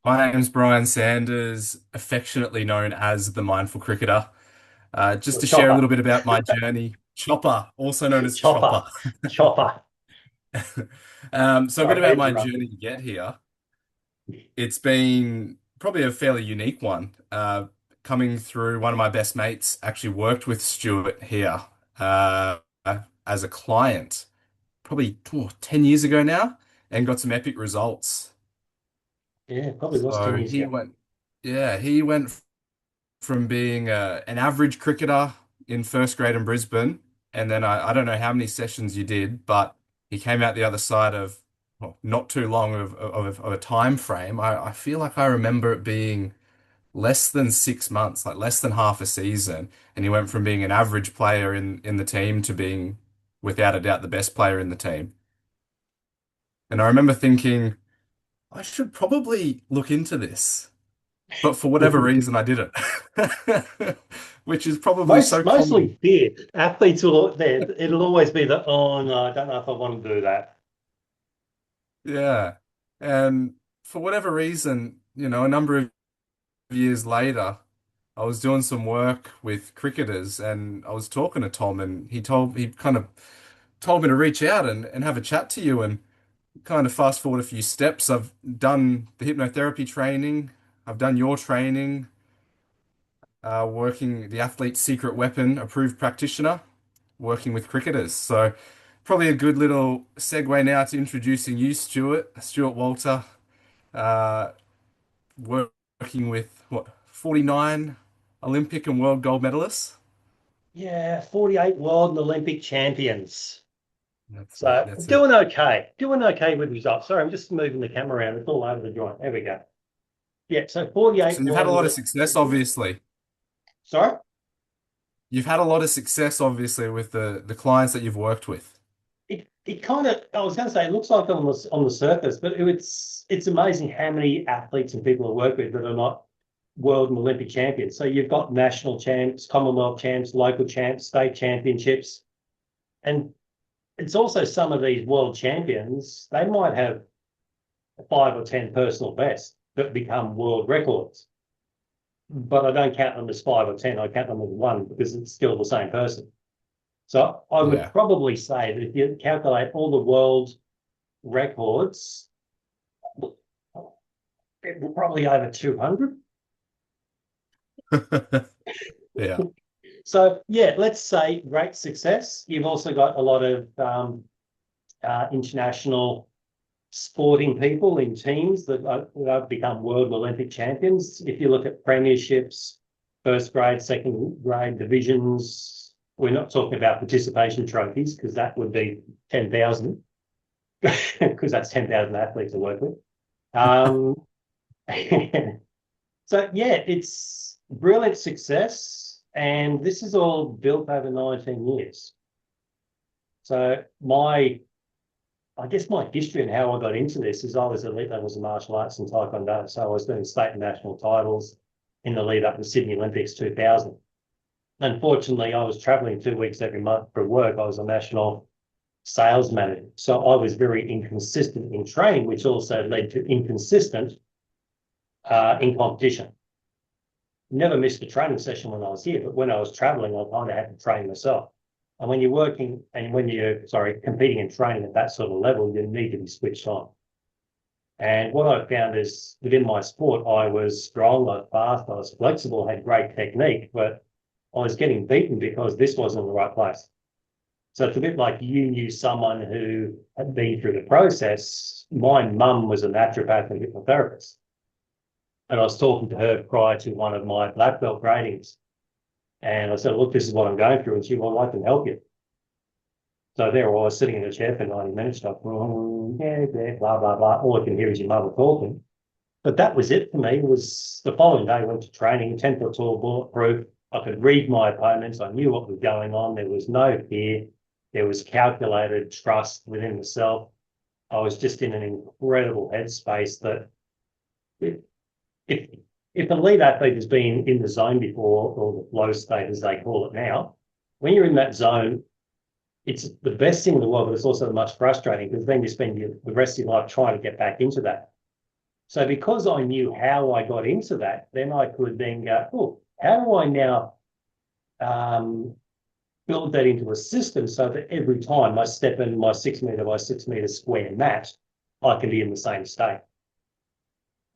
My name's Brian Sanders, affectionately known as the Mindful Cricketer. Just Or to share a Chopper. little bit about my journey, Chopper, also known as Chopper. Chopper. Chopper. So a bit Sorry, I about my interrupted. journey to get here. It's been probably a fairly unique one. Coming through, one of my best mates actually worked with Stuart here uh, as a client, probably 10 years ago now, and got some epic results. Yeah, probably was 10 So years ago. he went from being an average cricketer in first grade in Brisbane, and then I don't know how many sessions you did, but he came out the other side of well, not too long of a time frame. I feel like I remember it being less than 6 months, like less than half a season, and he went from being an average player in the team to being, without a doubt, the best player in the team. And I remember thinking, I should probably look into this. But for whatever reason, I didn't. Which is probably so common. Mostly fear. Athletes will, it'll always be the, oh no, I don't know if I want to do that. Yeah. And for whatever reason, a number of years later, I was doing some work with cricketers and I was talking to Tom and he kind of told me to reach out and have a chat to you and kind of fast forward a few steps. I've done the hypnotherapy training. I've done your training, working the athlete's secret weapon approved practitioner, working with cricketers. So probably a good little segue now to introducing you, Stuart Walter, uh, working with what, 49 Olympic and world gold medalists. Yeah, 48 world and Olympic champions. That's it. So That's it. doing okay. Doing okay with results. Sorry, I'm just moving the camera around. It's all over the joint. There we go. Yeah, so 48 So you've had world a and lot of Olympic success, champions. obviously. Sorry? You've had a lot of success, obviously, with the clients that you've worked with. It kind of, I was going to say it looks like on the surface, but it's amazing how many athletes and people I work with that are not world and Olympic champions. So you've got national champs, Commonwealth champs, local champs, state championships, and it's also some of these world champions. They might have 5 or 10 personal bests that become world records, but I don't count them as 5 or 10. I count them as one because it's still the same person. So I would Yeah. probably say that if you calculate all the world records, it will probably over 200. Yeah. So yeah, let's say great success. You've also got a lot of international sporting people in teams that have become world Olympic champions. If you look at premierships, first grade, second grade divisions, we're not talking about participation trophies because that would be 10,000 because that's 10,000 athletes to work with. Um, so yeah, it's brilliant success, and this is all built over 19 years. So I guess my history and how I got into this is I was elite levels of martial arts and taekwondo. So I was doing state and national titles in the lead up to Sydney Olympics 2000. Unfortunately, I was traveling 2 weeks every month for work. I was a national sales manager. So I was very inconsistent in training, which also led to inconsistent in competition. Never missed a training session when I was here, but when I was traveling, I kind of had to train myself. And when you're working and when you're, sorry, competing and training at that sort of level, you need to be switched on. And what I found is within my sport, I was strong, I was fast, I was flexible, had great technique, but I was getting beaten because this wasn't in the right place. So it's a bit like you knew someone who had been through the process. My mum was a naturopath and hypnotherapist. And I was talking to her prior to one of my black belt gradings. And I said, look, this is what I'm going through. And she, well, I can help you. So there I was sitting in a chair for 90 minutes, like, yeah, yeah, blah, blah, blah. All I can hear is your mother talking. But that was it for me. It was the following day, I went to training, 10 foot tall, bulletproof. I could read my opponents. I knew what was going on. There was no fear. There was calculated trust within the self. I was just in an incredible headspace that if if an elite athlete has been in the zone before, or the flow state as they call it now, when you're in that zone, it's the best thing in the world, but it's also the most frustrating because then you spend the rest of your life trying to get back into that. So because I knew how I got into that, then I could then go, oh, how do I now um, build that into a system so that every time I step in my 6 meter by 6 meter square mat, I can be in the same state.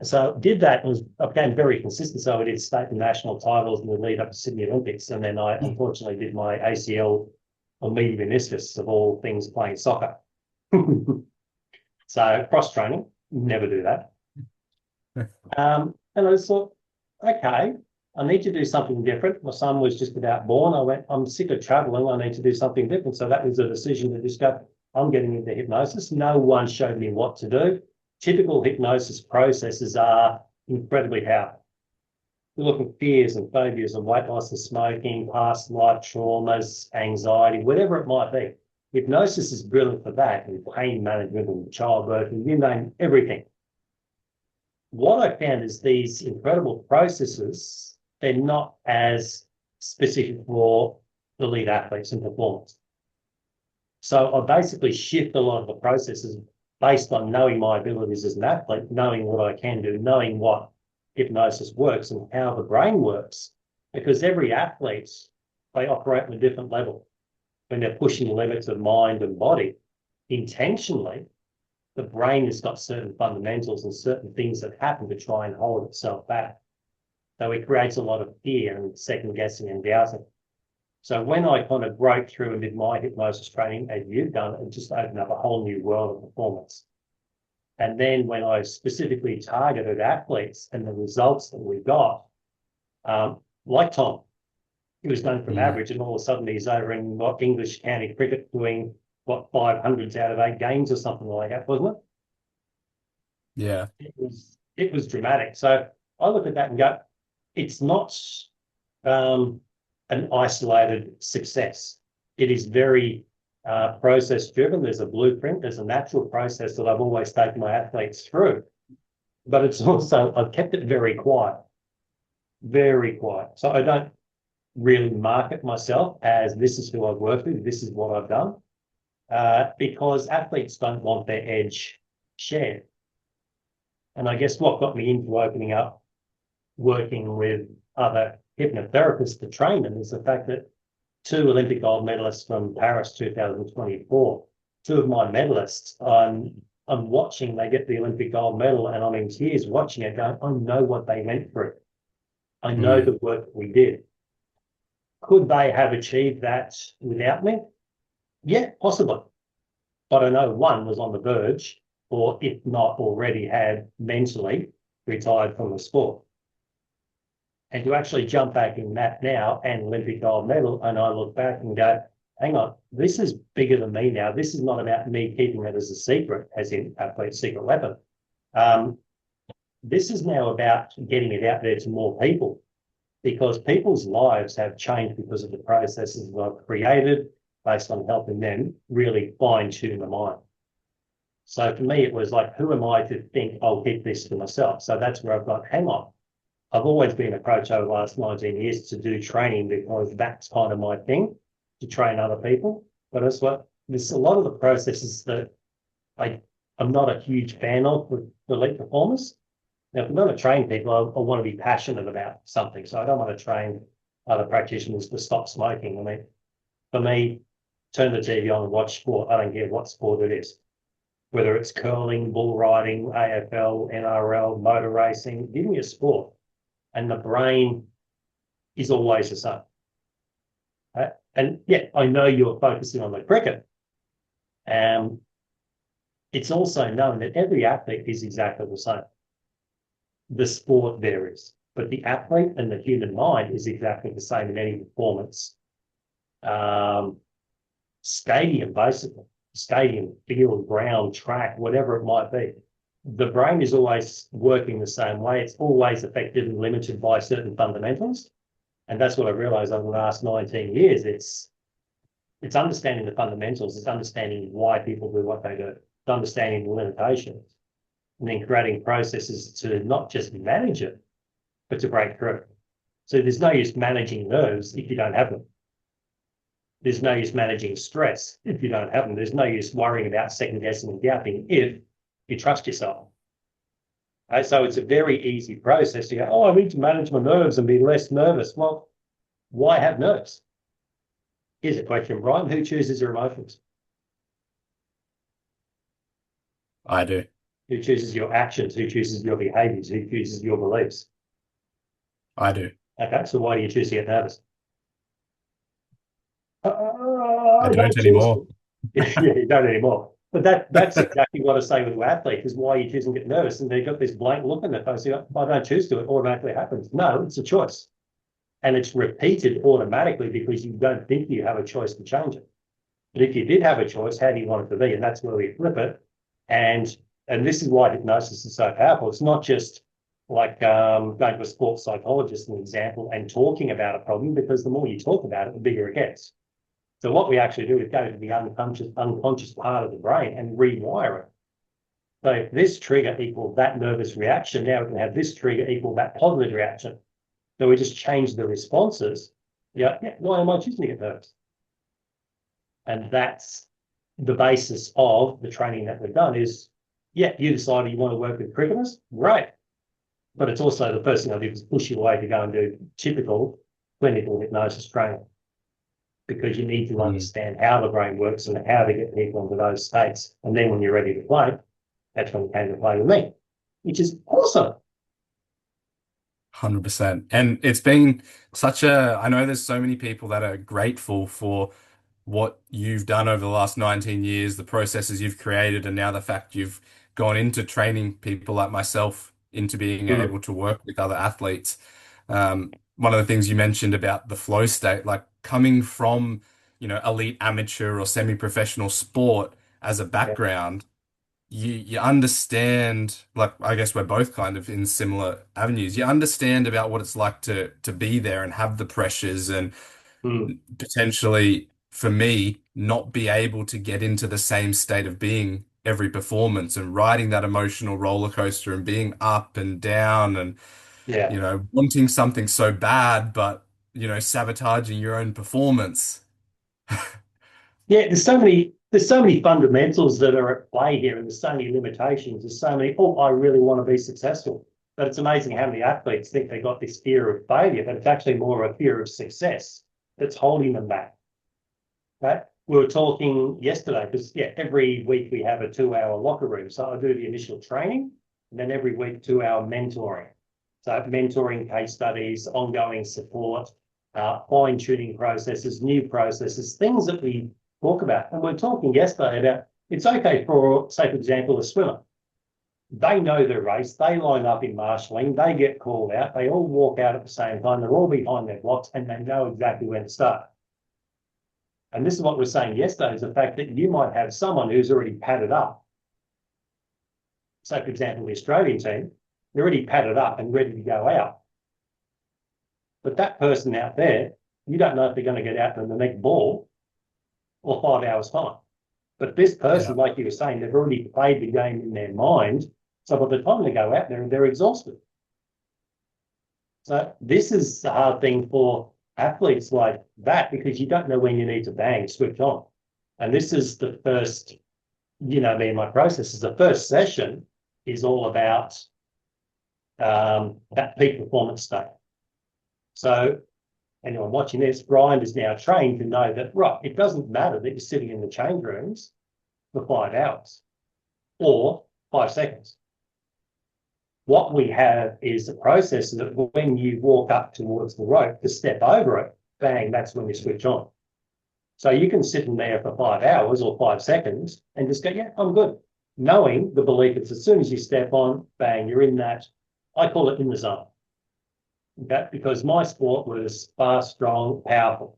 So did that and I became very consistent. So I did state and national titles in the lead up to Sydney Olympics. And then I unfortunately did my ACL or medial meniscus of all things playing soccer. So cross training, never do that. And I just thought, okay, I need to do something different. My son was just about born. I went, I'm sick of traveling. I need to do something different. So that was a decision to just go, I'm getting into hypnosis. No one showed me what to do. Typical hypnosis processes are incredibly powerful. We look at fears and phobias and weight loss and smoking, past life traumas, anxiety, whatever it might be. Hypnosis is brilliant for that, and pain management and childbirth, and you name everything. What I found is these incredible processes, they're not as specific for elite athletes and performers. So I basically shift a lot of the processes based on knowing my abilities as an athlete, knowing what I can do, knowing what hypnosis works and how the brain works. Because every athlete, they operate on a different level. When they're pushing the limits of mind and body, intentionally, the brain has got certain fundamentals and certain things that happen to try and hold itself back. So it creates a lot of fear and second guessing and doubting. So when I kind of broke through and did my hypnosis training, as you've done, it just opened up a whole new world of performance. And then when I specifically targeted athletes and the results that we got, like Tom, he was going from Mm. average and all of a sudden he's over in what English county cricket doing what 500s out of 8 games or something like that, wasn't Yeah. it? It was dramatic. So I look at that and go, it's not um, an isolated success. It is very process driven. There's a blueprint. There's a natural process that I've always taken my athletes through. But it's also, I've kept it very quiet, very quiet. So I don't really market myself as this is who I've worked with, this is what I've done, because athletes don't want their edge shared. And I guess what got me into opening up working with other hypnotherapists to train them is the fact that two Olympic gold medalists from Paris 2024, two of my medalists, I'm watching, they get the Olympic gold medal and I'm in tears watching it going, I know what they went through. I know Mm. the work that we did. Could they have achieved that without me? Yeah, possibly. But I know one was on the verge, or if not already had mentally retired from the sport. And to actually jump back in that now and Olympic gold medal, and I look back and go, hang on, this is bigger than me now. This is not about me keeping it as a secret, as in athlete's secret weapon. Um, this is now about getting it out there to more people because people's lives have changed because of the processes that I've created based on helping them really fine tune the mind. So for me, it was like, who am I to think I'll keep this to myself? So that's where I've got, hang on. I've always been a coach over the last 19 years to do training because that's kind of my thing, to train other people. But it's what there's a lot of the processes that I'm not a huge fan of with elite performers. Now, if I'm going to train people, I want to be passionate about something. So I don't want to train other practitioners to stop smoking. I mean, for me, turn the TV on and watch sport. I don't care what sport it is, whether it's curling, bull riding, AFL, NRL, motor racing, give me a sport. And the brain is always the same. And yeah, I know you're focusing on the cricket. It's also known that every athlete is exactly the same. The sport varies, but the athlete and the human mind is exactly the same in any performance. Um, Stadium, basically, stadium, field, ground, track, whatever it might be. The brain is always working the same way. It's always affected and limited by certain fundamentals. And that's what I've realized over the last 19 years. It's understanding the fundamentals, it's understanding why people do what they do, it's understanding the limitations, and then creating processes to not just manage it, but to break through. So there's no use managing nerves if you don't have them. There's no use managing stress if you don't have them. There's no use worrying about second guessing and doubting if you trust yourself. So it's a very easy process to go, oh, I need to manage my nerves and be less nervous. Well, why have nerves? Here's a question, Brian. Who chooses your emotions? I do. Who chooses your actions? Who chooses your behaviors? Who chooses your beliefs? I do. Okay, so why do you choose to get nervous? I I don't don't choose anymore. to. Yeah, you don't anymore. But that's exactly what I say with an athlete is why you choose to get nervous. And they've got this blank look in their face. If I don't choose to, it automatically happens. No, it's a choice. And it's repeated automatically because you don't think you have a choice to change it. But if you did have a choice, how do you want it to be? And that's where we flip it. And and this is why hypnosis is so powerful. It's not just like going to a sports psychologist, an example, and talking about a problem, because the more you talk about it, the bigger it gets. So what we actually do is go to the unconscious part of the brain and rewire it. So if this trigger equals that nervous reaction, now we can have this trigger equal that positive reaction. So we just change the responses. Yeah, why am I choosing to get nervous? And that's the basis of the training that we've done is, yeah, you decided you want to work with cricketers, great. But it's also the first thing I do is push you away to go and do typical clinical hypnosis training because you need to Mm. understand how the brain works and how to get people into those states. And then when you're ready to play, that's when you came to play with me, which is awesome. 100%. And it's been such a, I know there's so many people that are grateful for what you've done over the last 19 years, the processes you've created, and now the fact you've gone into training people like myself into being Mm, able to work with other athletes. One of the things you mentioned about the flow state, like coming from, elite amateur or semi-professional sport as a yeah. background, you understand, like I guess we're both kind of in similar avenues. You understand about what it's like to be there and have the pressures and Mm, potentially for me not be able to get into the same state of being every performance and riding that emotional roller coaster and being up and down and yeah. wanting something so bad but sabotaging your own performance. Yeah, there's so many fundamentals that are at play here, and there's so many limitations. There's so many, oh, I really want to be successful. But it's amazing how many athletes think they got this fear of failure, but it's actually more a fear of success that's holding them back. Right? We were talking yesterday because yeah, every week we have a 2 hour locker room. So I do the initial training and then every week 2 hour mentoring. So mentoring case studies, ongoing support, fine-tuning processes, new processes, things that we talk about. And we we're talking yesterday about it's okay for, say, for example, a swimmer. They know their race, they line up in marshalling, they get called out, they all walk out at the same time, they're all behind their blocks, and they know exactly when to start. And this is what we we're saying yesterday is the fact that you might have someone who's already padded up. So, for example, the Australian team, they're already padded up and ready to go out. But that person out there, you don't know if they're going to get out in the next ball or 5 hours' time. But this Yeah. person, like you were saying, they've already played the game in their mind. So by the time they go out there, they're exhausted. So this is the hard thing for athletes like that because you don't know when you need to bang, switch on. And this is the first, me and my process is the first session is all about that peak performance state. So anyone watching this, Brian is now trained to know that, right, it doesn't matter that you're sitting in the change rooms for 5 hours or 5 seconds. What we have is a process that when you walk up towards the rope to step over it, bang, that's when you switch on. So you can sit in there for 5 hours or 5 seconds and just go, yeah, I'm good. Knowing the belief it's as soon as you step on, bang, you're in that, I call it in the zone. Okay? Because my sport was fast, strong, powerful.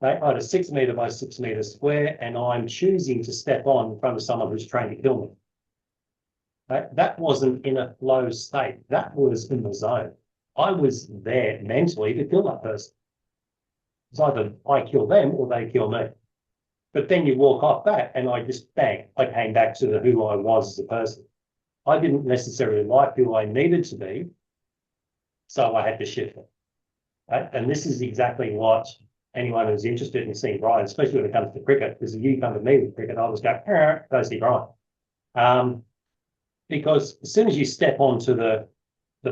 Okay? I had a 6 metre by 6 metre square and I'm choosing to step on in front of someone who's trying to kill me. Okay? That wasn't in a flow state. That was in the zone. I was there mentally to kill that person. It's either I kill them or they kill me. But then you walk off that and I just bang, I came back to who I was as a person. I didn't necessarily like who I needed to be, so I had to shift it. Right? And this is exactly what anyone who's interested in seeing Brian, especially when it comes to cricket, because if you come to me with cricket, I'll just go see Brian. Um, because as soon as you step onto the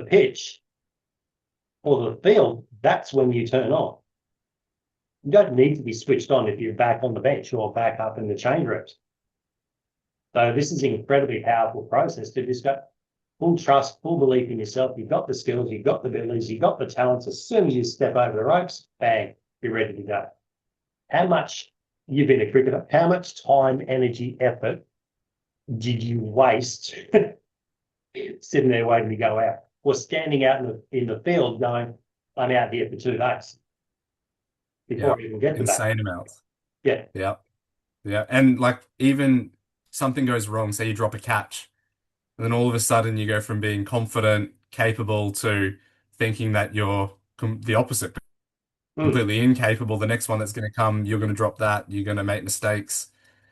pitch or the field, that's when you turn on. You don't need to be switched on if you're back on the bench or back up in the change reps. So this is an incredibly powerful process to just go full trust, full belief in yourself. You've got the skills, you've got the abilities, you've got the talents. As soon as you step over the ropes, bang, you're ready to go. How much, you've been a cricketer, how much time, energy, effort did you waste sitting there waiting to go out, or standing out in the field going, I'm out here for 2 days Yeah. before I even get to that? Insane amounts. Yeah. Yeah. Yeah. And like even something goes wrong, say you drop a catch, and then all of a sudden you go from being confident, capable to thinking that you're the opposite, Mm. completely incapable. The next one that's going to come, you're going to drop that, you're going to make mistakes.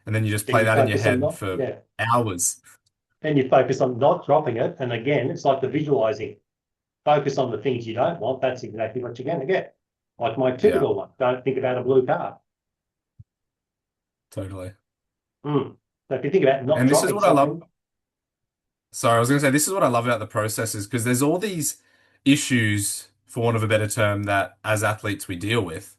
And then you just Then play you that in your focus on head not, for yeah. hours. Then you focus on not dropping it. And again, it's like the visualizing. Focus on the things you don't want. That's exactly what you're going to get. Like my Yeah, typical one, don't think about a blue card. totally. Mm. So if you think about not And this is dropping what I love. something, Sorry, I was going to say, this is what I love about the process is because there's all these issues, for want of a better term, that as athletes we deal with,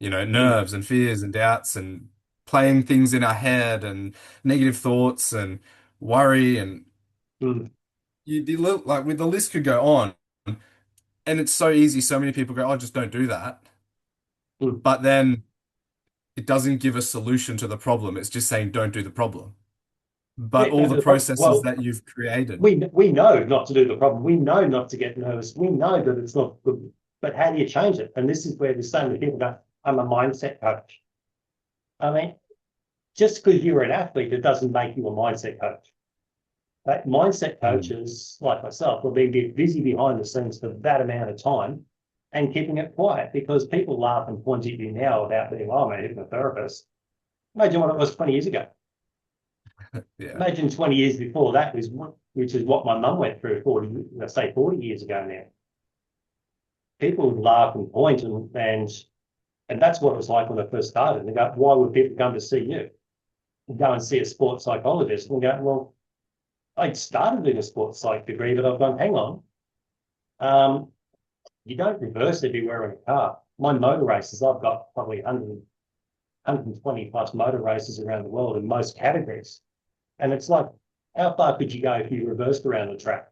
mm, nerves and fears and doubts and playing things in our head and negative thoughts and worry and mm, like with the list could go on. And it's so easy. So many people go, oh, just don't do that. mm. But then it doesn't give a solution to the problem. It's just saying don't do the problem. But Yeah, all don't do the the problem. processes Well, that you've created. we know not to do the problem. We know not to get nervous. We know that it's not good. But how do you change it? And this is where there's so many people go, I'm a mindset coach. I mean, just because you're an athlete, it doesn't make you a mindset coach. But mindset Mm. coaches like myself will be busy behind the scenes for that amount of time and keeping it quiet because people laugh and point at you now about being, oh, I'm a hypnotherapist. Imagine what it was 20 years ago. Yeah. Imagine 20 years before that, which is what my mum went through 40, let's say 40 years ago now. People would laugh and point and that's what it was like when I first started. And they go, why would people come to see you? And go and see a sports psychologist and go, well, I started in a sports psych degree, but I've gone, hang on. Um, you don't reverse everywhere in a car. My motor races, I've got probably 120 plus motor races around the world in most categories. And it's like, how far could you go if you reversed around the track?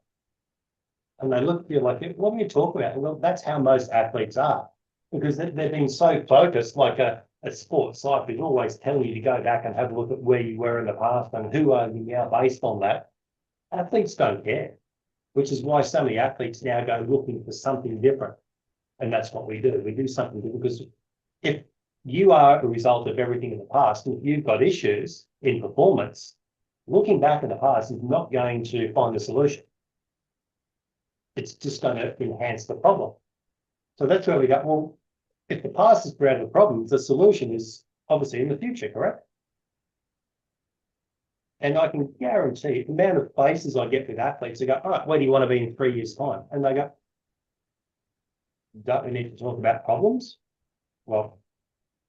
And they look at you like, what are you talking about? Well, that's how most athletes are because they've been so focused, like a sports psych is always telling you to go back and have a look at where you were in the past and who are you now based on that. Athletes don't care, which is why so many athletes now go looking for something different. And that's what we do. We do something different because if you are a result of everything in the past, and if you've got issues in performance, looking back in the past is not going to find a solution. It's just going to enhance the problem. So that's where we go, well, if the past has created the problem, the solution is obviously in the future, correct? And I can guarantee the amount of faces I get with athletes who go, all right, where do you want to be in 3 years' time? And they go, don't we need to talk about problems? Well,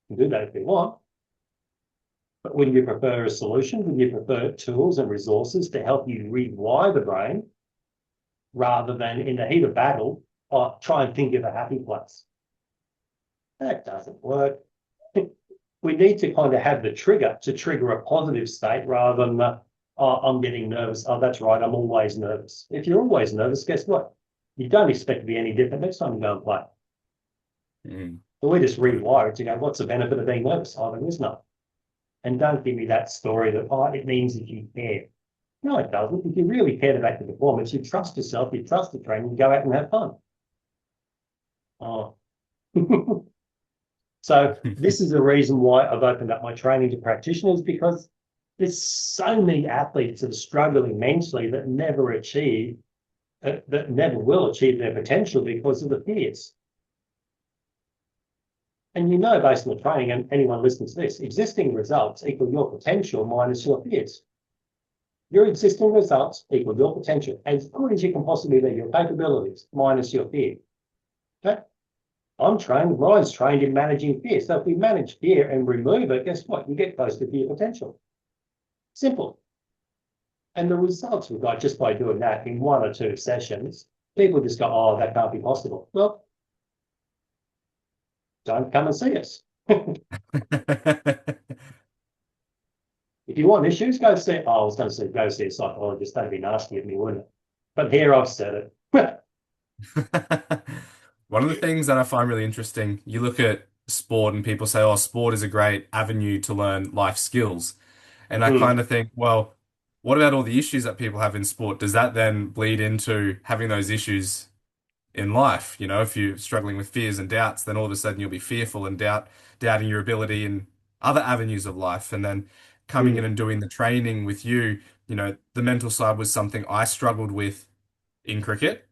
you can do that if you want. But wouldn't you prefer a solution? Wouldn't you prefer tools and resources to help you rewire the brain rather than in the heat of battle, try and think of a happy place? That doesn't work. We need to kind of have the trigger to trigger a positive state rather than, oh, I'm getting nervous. Oh, that's right. I'm always nervous. If you're always nervous, guess what? You don't expect to be any different next time you go and play. Mm. So we just Totally. rewire it to go, what's the benefit of being nervous? Oh, there is none. And don't give me that story that, oh, it means that you care. No, it doesn't. If you really cared about the performance, you trust yourself, you trust the training, you go out and have fun. Oh. So this is the reason why I've opened up my training to practitioners because there's so many athletes that are struggling mentally that never achieve, that never will achieve their potential because of the fears. And you know, based on the training, and anyone listening to this, existing results equal your potential minus your fears. Your existing results equal your potential, as good as you can possibly be, your capabilities minus your fear. Okay? I'm trained, Ryan's trained in managing fear. So if we manage fear and remove it, guess what? You get close to your potential. Simple. And the results we got just by doing that in 1 or 2 sessions, people just go, oh, that can't be possible. Well, don't come and see us. If you want issues, go see. Oh, I was going to say go see a psychologist. That'd be nasty of me, wouldn't it? But here I've said it. One of the things that I find really interesting, you look at sport and people say, oh, sport is a great avenue to learn life skills. And I Mm, kind of think, well, what about all the issues that people have in sport? Does that then bleed into having those issues in life? You know, if you're struggling with fears and doubts, then all of a sudden you'll be fearful and doubting your ability in other avenues of life. And then coming in mm, and doing the training with you, the mental side was something I struggled with in cricket.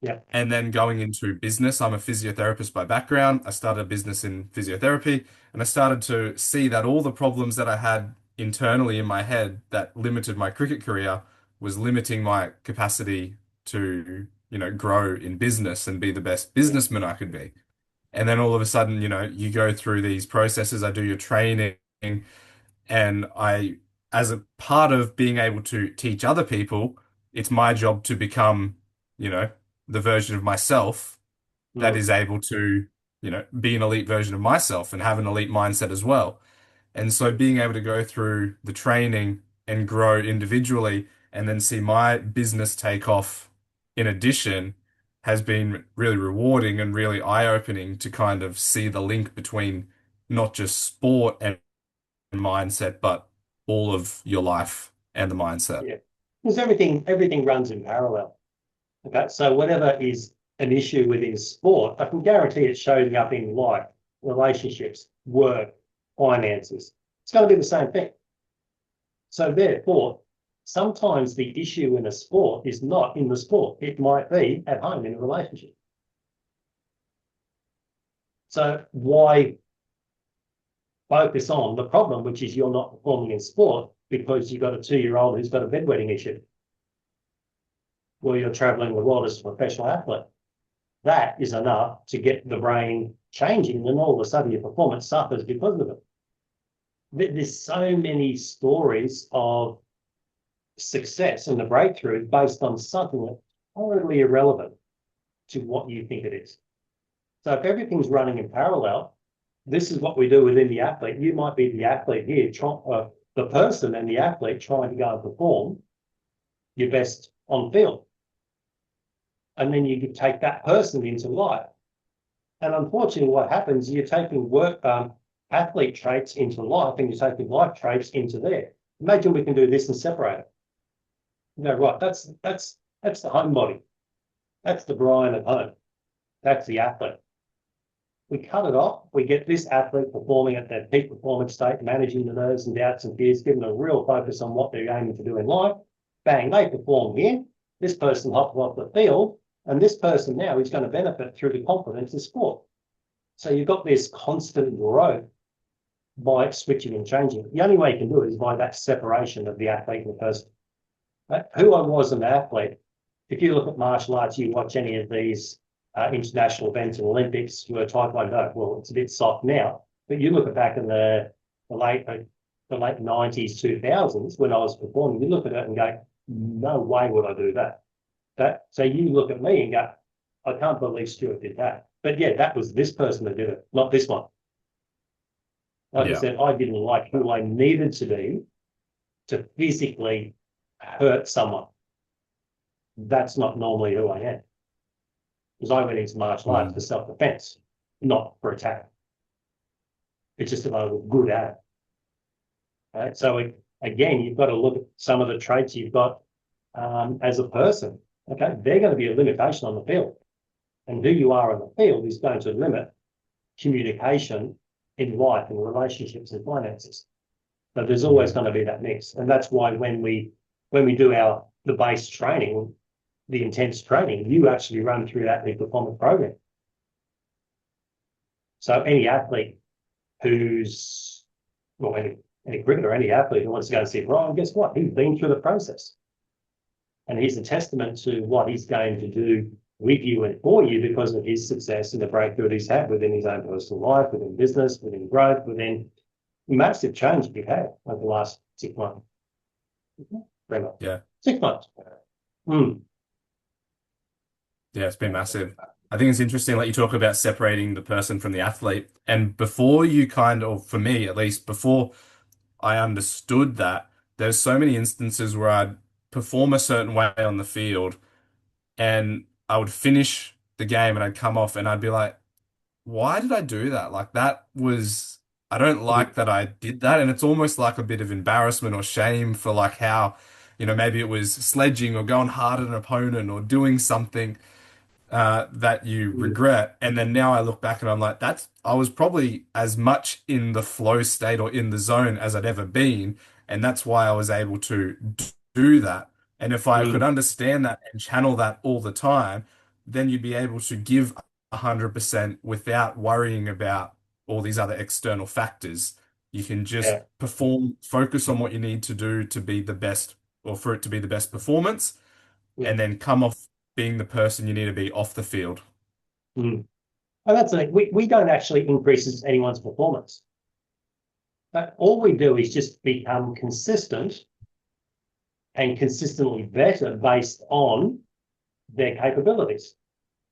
yeah, And then going into business, I'm a physiotherapist by background. I started a business in physiotherapy, and I started to see that all the problems that I had internally in my head that limited my cricket career was limiting my capacity to, grow in business and be the best yeah, businessman I could be. And then all of a sudden, you go through these processes, I do your training, and as a part of being able to teach other people, it's my job to become, you know, the version of myself that mm, is able to, be an elite version of myself and have an elite mindset as well. And so being able to go through the training and grow individually and then see my business take off in addition has been really rewarding and really eye-opening to kind of see the link between not just sport and mindset, but all of your life and the mindset. yeah. Because everything runs in parallel. Okay, so whatever is an issue within sport, I can guarantee it's showing up in life, relationships, work, finances. It's going to be the same thing. So therefore, sometimes the issue in a sport is not in the sport. It might be at home in a relationship. So why focus on the problem, which is you're not performing in sport because you've got a 2-year-old who's got a bedwetting issue, or you're traveling the world as a professional athlete? That is enough to get the brain changing, and all of a sudden your performance suffers because of it. There's so many stories of success and the breakthrough based on something that's totally irrelevant to what you think it is. So if everything's running in parallel, this is what we do within the athlete. You might be the athlete here, the person and the athlete trying to go and perform your best on field. And then you could take that person into life. And unfortunately, what happens, you're taking athlete traits into life and you're taking life traits into there. Imagine we can do this and separate it. You know, right, that's the home body. That's the Brian at home. That's the athlete. We cut it off. We get this athlete performing at their peak performance state, managing the nerves and doubts and fears, giving a real focus on what they're aiming to do in life. Bang, they perform here. This person hops off the field, and this person now is going to benefit through the confidence of sport. So you've got this constant growth by switching and changing. The only way you can do it is by that separation of the athlete and the person. Who I was an athlete, if you look at martial arts, you watch any of these international events and Olympics, you were Taekwondo. Well, it's a bit soft now, but you look at back in the late 90s, 2000s when I was performing, you look at it and go, no way would I do that. So you look at me and go, I can't believe Stuart did that. But yeah, that was this person that did it, not this one. Like I Yeah. said, I didn't like who I needed to be to physically hurt someone. That's not normally who I am. Because I went into martial arts for Mm. self-defense, not for attack. It's just that I was good at it. Right? So again, you've got to look at some of the traits you've got as a person. Okay, they're going to be a limitation on the field, and who you are on the field is going to limit communication in life and relationships and finances. So there's always Mm. going to be that mix, and that's why when we do the base training, the intense training, you actually run through that big performance program. So any athlete who's well, any cricketer, any athlete who wants to go and see Brian, guess what? He's been through the process, and he's a testament to what he's going to do with you and for you because of his success and the breakthrough he's had within his own personal life, within business, within growth, within massive change we've had over the last 6 months. 3 months. Yeah. 6 months. Mm, Yeah, it's been massive. I think it's interesting, like you talk about separating the person from the athlete. And before you kind of, for me at least, before I understood that, there's so many instances where I'd perform a certain way on the field and I would finish the game and I'd come off and I'd be like, why did I do that? Like that was, I don't mm, like that I did that. And it's almost like a bit of embarrassment or shame for like how, maybe it was sledging or going hard at an opponent or doing something that you mm, regret. And then now I look back and I'm like, I was probably as much in the flow state or in the zone as I'd ever been. And that's why I was able to do that. And if I could mm. understand that and channel that all the time, then you'd be able to give 100% without worrying about all these other external factors. You can just Yeah. perform, focus on what you need to do to be the best or for it to be the best performance, Yeah. and then come off being the person you need to be off the field. Mm. And that's the thing. We don't actually increase anyone's performance. But all we do is just become consistent and consistently better based on their capabilities.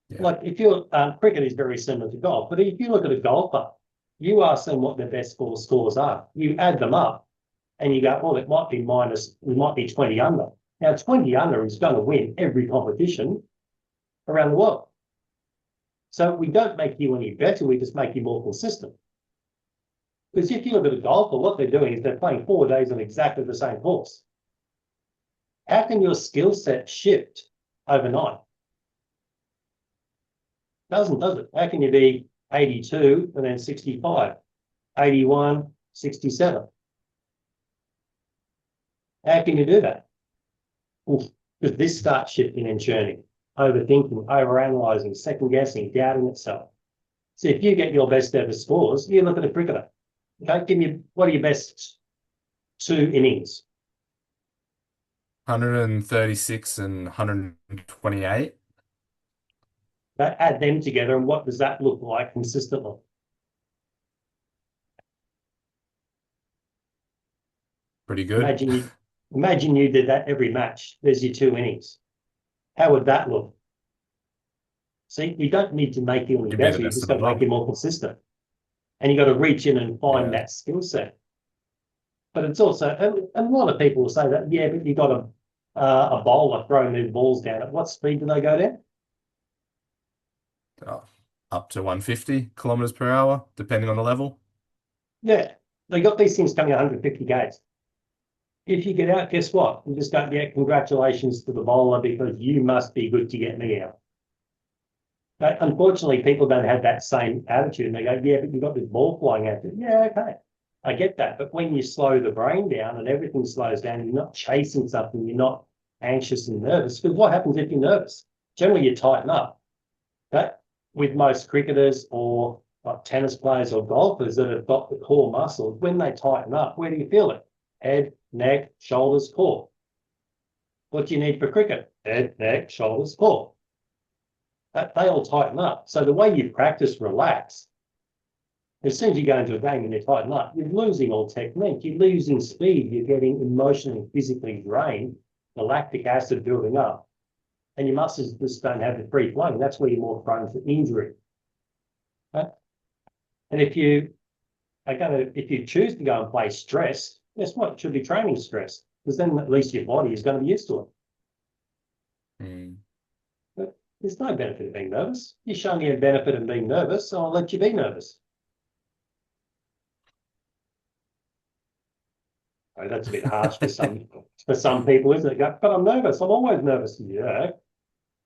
Yeah. Like if you're cricket is very similar to golf, but if you look at a golfer, you ask them what their best scores are. You add them up, and you go, well, it might be minus, it might be 20 under. Now, 20 under is going to win every competition around the world. So we don't make you any better, we just make you more consistent. Because if you look at a golfer, what they're doing is they're playing 4 days on exactly the same course. How can your skill set shift overnight? Does it? How can you be 82 and then 65, 81, 67? How can you do that? Because this starts shifting and churning, overthinking, overanalyzing, second guessing, doubting itself. So if you get your best ever scores, you look at a cricketer. Okay, give me what are your best 2 innings? 136 and 128. Add them together, and what does that look like consistently? Pretty good. Imagine you imagine you did that every match. There's your 2 innings. How would that look? See, you don't need to make you any You'd be the better. You best just of the got to make world. you more consistent. And you got to reach in and find Yeah. that skill set. But it's also, and a lot of people will say that, yeah, but you got a bowler throwing these balls down. At what speed do they go down? Oh, up to 150 kilometers per hour, depending on the level. Yeah, they got these things coming 150 k's. If you get out, guess what? You just don't get congratulations to the bowler because you must be good to get me out. But unfortunately, people don't have that same attitude. And they go, yeah, but you've got this ball flying out there. Yeah, okay. I get that. But when you slow the brain down and everything slows down, you're not chasing something, you're not anxious and nervous. Because what happens if you're nervous? Generally, you tighten up. Okay? With most cricketers or like tennis players or golfers that have got the core muscles, when they tighten up, where do you feel it? Head, neck, shoulders, core. What do you need for cricket? Head, neck, shoulders, core. They all tighten up. So the way you practice relax, as soon as you go into a game and you tighten up, you're losing all technique, you're losing speed, you're getting emotionally, physically drained, the lactic acid building up, and your muscles just don't have the free flowing. That's where you're more prone to injury. Right? And if you choose to go and play stress, guess what? It should be training stress, because then at least your body is going to be used to it. Mm. But there's no benefit of being nervous. You're showing me a benefit of being nervous, so I'll let you be nervous. Oh, that's a bit harsh for some people, isn't it? But I'm nervous. I'm always nervous. Yeah.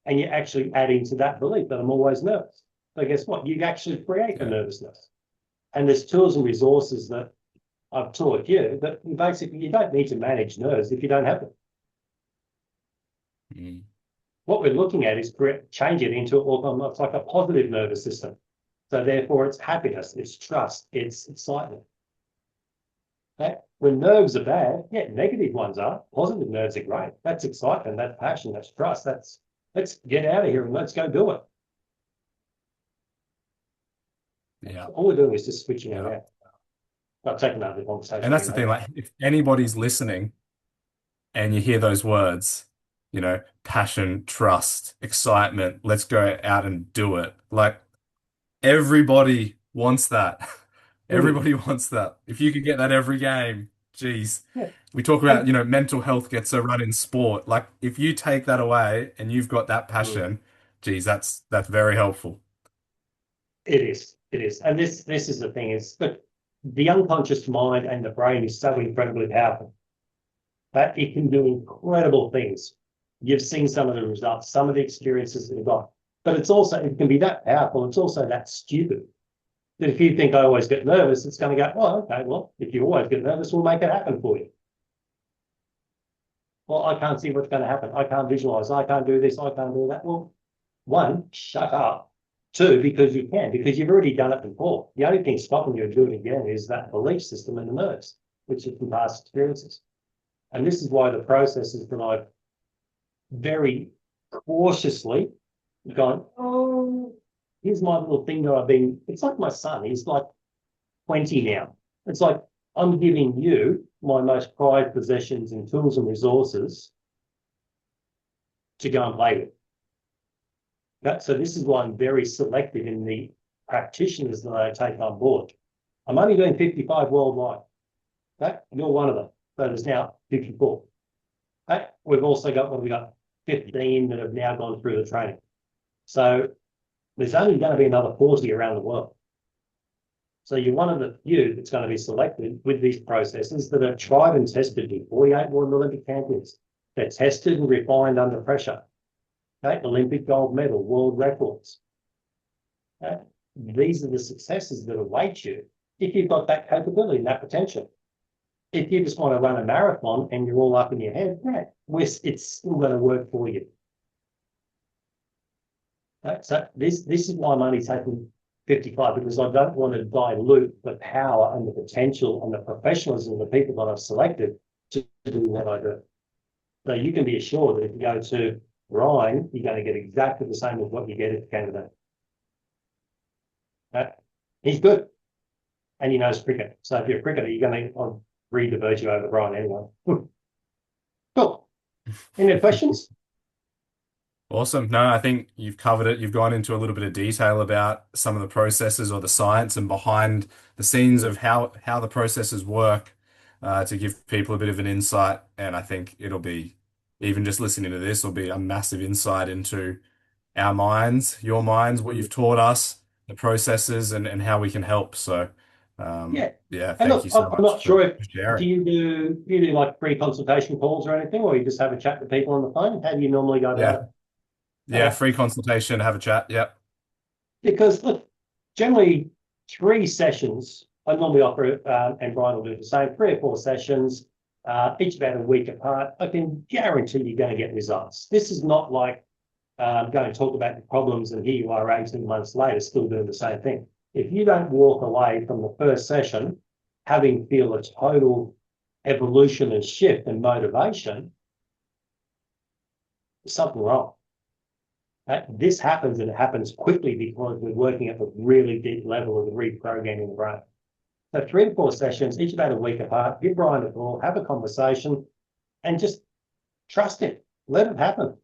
And you're actually adding to that belief that I'm always nervous. So guess what? You actually create the Yeah. nervousness. And there's tools and resources that I've taught you that basically you don't need to manage nerves if you don't have them. Mm. What we're looking at is change it into it's like a positive nervous system. So therefore, it's happiness, it's trust, it's excitement. Okay? When nerves are bad, yeah, negative ones are. Positive nerves are great. That's excitement, that's passion, that's trust. That's let's get out of here and let's go do it. Yeah. All we're doing is just switching it Yeah. out. I'll take another And conversation that's here the thing, later. like if anybody's listening and you hear those words, passion, trust, excitement, let's go out and do it. Like everybody wants that. Mm. Everybody wants that. If you could get that every game, geez. Yeah. We talk about, And mental health gets a run in sport. Like if you take that away and you've got that mm, passion, geez, that's very helpful. it is. It is. And this is the thing is that the unconscious mind and the brain is so incredibly powerful that it can do incredible things. You've seen some of the results, some of the experiences that you've got. But it can be that powerful. It's also that stupid that if you think I always get nervous, it's going to go, oh, okay, well, if you always get nervous, we'll make it happen for you. Well, I can't see what's going to happen. I can't visualize. I can't do this. I can't do that. Well, one, shut up. Two, because you can, because you've already done it before. The only thing stopping you doing it again is that belief system in the nerves, which is from past experiences. And this is why the processes that I've very cautiously gone, oh, here's my little thing that I've been, it's like my son, he's like 20 now. It's like, I'm giving you my most prized possessions and tools and resources to go and play with. So this is why I'm very selective in the practitioners that I take on board. I'm only doing 55 worldwide. Okay? You're one of them. So there's now 54. Okay? We've also got, what have we got? 15 that have now gone through the training. So there's only going to be another 40 around the world. So you're one of the few that's going to be selected with these processes that are tried and tested before. 48 world Olympic champions. They're tested and refined under pressure. Okay? Olympic gold medal, world records. Okay? These are the successes that await you if you've got that capability and that potential. If you just want to run a marathon and you're all up in your head, right, it's still going to work for you. Right? So this is why I'm only taking 55, because I don't want to dilute the power and the potential and the professionalism of the people that I've selected to do what I do. So you can be assured that if you go to Ryan, you're going to get exactly the same as what you get at Canada. Right? He's good and he knows cricket. So if you're a cricketer, you're going to read the virtue over Brian anyway. Cool. Any questions? Awesome. No, I think you've covered it. You've gone into a little bit of detail about some of the processes or the science and behind the scenes of how the processes work, to give people a bit of an insight. And I think it'll be, even just listening to this will be a massive insight into our minds, your minds, what you've taught us, the processes and how we can help. So, Yeah. yeah, And thank look, you so I'm much not sure if for do sharing. you do like free consultation calls or anything, or you just have a chat with people on the phone? How do you normally go about Yeah. it? Yeah. Okay. Free consultation, have a chat. Yep. Because look, generally 3 sessions, I normally offer, and Brian will do the same, 3 or 4 sessions, each about a week apart. I can guarantee you're going to get results. This is not like going to talk about the problems and here you are 18 months later still doing the same thing. If you don't walk away from the first session having feel a total evolution and shift and motivation, there's something wrong. This happens and it happens quickly because we're working at a really deep level of the reprogramming the brain. So 3 to 4 sessions, each about a week apart, give Brian a call, have a conversation, and just trust him. Let it happen.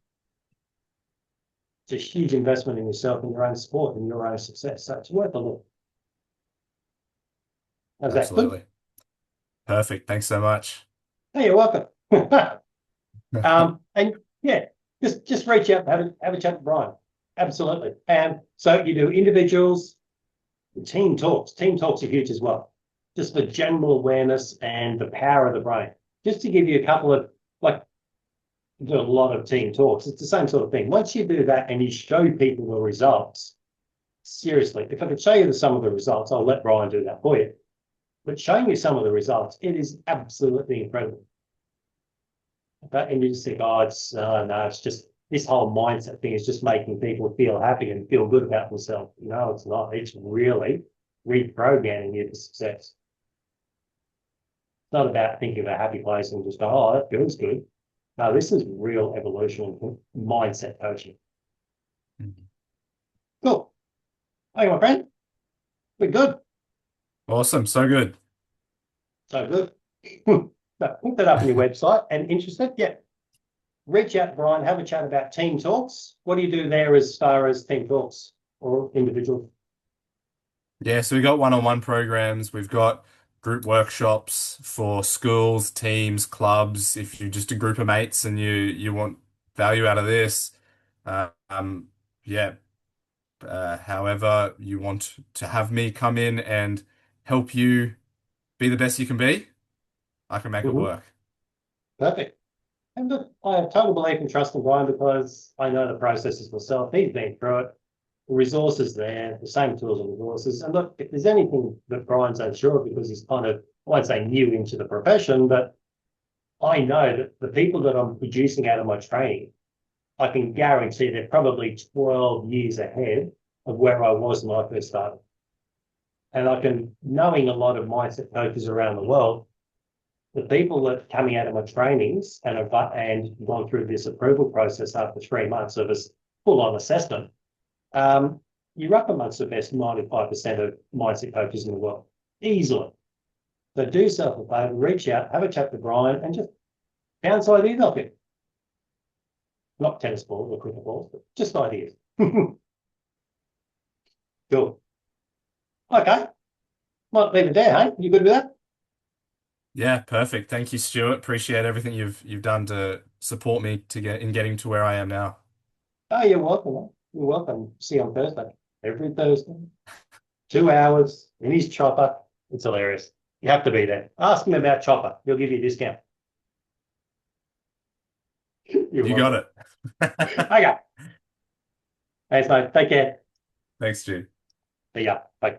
It's a huge investment in yourself and your own sport and your own success. So it's worth a look. How's that? Good? Absolutely. Perfect. Thanks so much. Hey, you're welcome. And yeah, just reach out, have a chat with Brian. Absolutely. And so you do individuals, team talks. Team talks are huge as well. Just for general awareness and the power of the brain. Just to give you a couple of, like, do a lot of team talks. It's the same sort of thing. Once you do that and you show people the results, seriously, if I could show you some of the results, I'll let Brian do that for you. But showing you some of the results, it is absolutely incredible. Okay? And you just think, oh, no, it's just this whole mindset thing is just making people feel happy and feel good about themselves. No, it's not. It's really reprogramming you to success. It's not about thinking of a happy place and just go, oh, that feels good. No, this is real evolution and mindset coaching. Cool. Hey, my friend, we're good. Awesome. So good. So good. But put that up on your website and interested, yeah, reach out, Brian, have a chat about team talks. What do you do there as far as team talks or individual? Yeah, so we got one-on-one programs. We've got group workshops for schools, teams, clubs. If you're just a group of mates and you want value out of this, uh, um, yeah. However, you want to have me come in and help you be the best you can be, I can make it Mm-hmm. work. Perfect. And look, I have total belief and trust in Brian because I know the processes myself. He's been through it. The resources there, the same tools and resources. And look, if there's anything that Brian's unsure of because he's kind of, I won't say new into the profession, but I know that the people that I'm producing out of my training, I can guarantee they're probably 12 years ahead of where I was when I first started. And I can, knowing a lot of mindset coaches around the world, the people that are coming out of my trainings and have gone through this approval process after 3 months of a full-on assessment, you're up amongst the best 95% of mindset coaches in the world, easily. So do yourself a favour, reach out, have a chat to Brian, and just bounce ideas off him. Not tennis balls or cricket balls, but just ideas. Cool. Okay, might leave it there, hey? You good with that? Yeah, perfect. Thank you, Stuart. Appreciate everything you've done to support me to get in getting to where I am now. Oh, you're welcome. Man. You're welcome. See you on Thursday. Every Thursday. 2 hours in his chopper. It's hilarious. You have to be there. Ask him about chopper. He'll give you a discount. You're You got welcome. it. Okay. Thanks, mate. Take care. Thanks, Stu. See ya. Bye.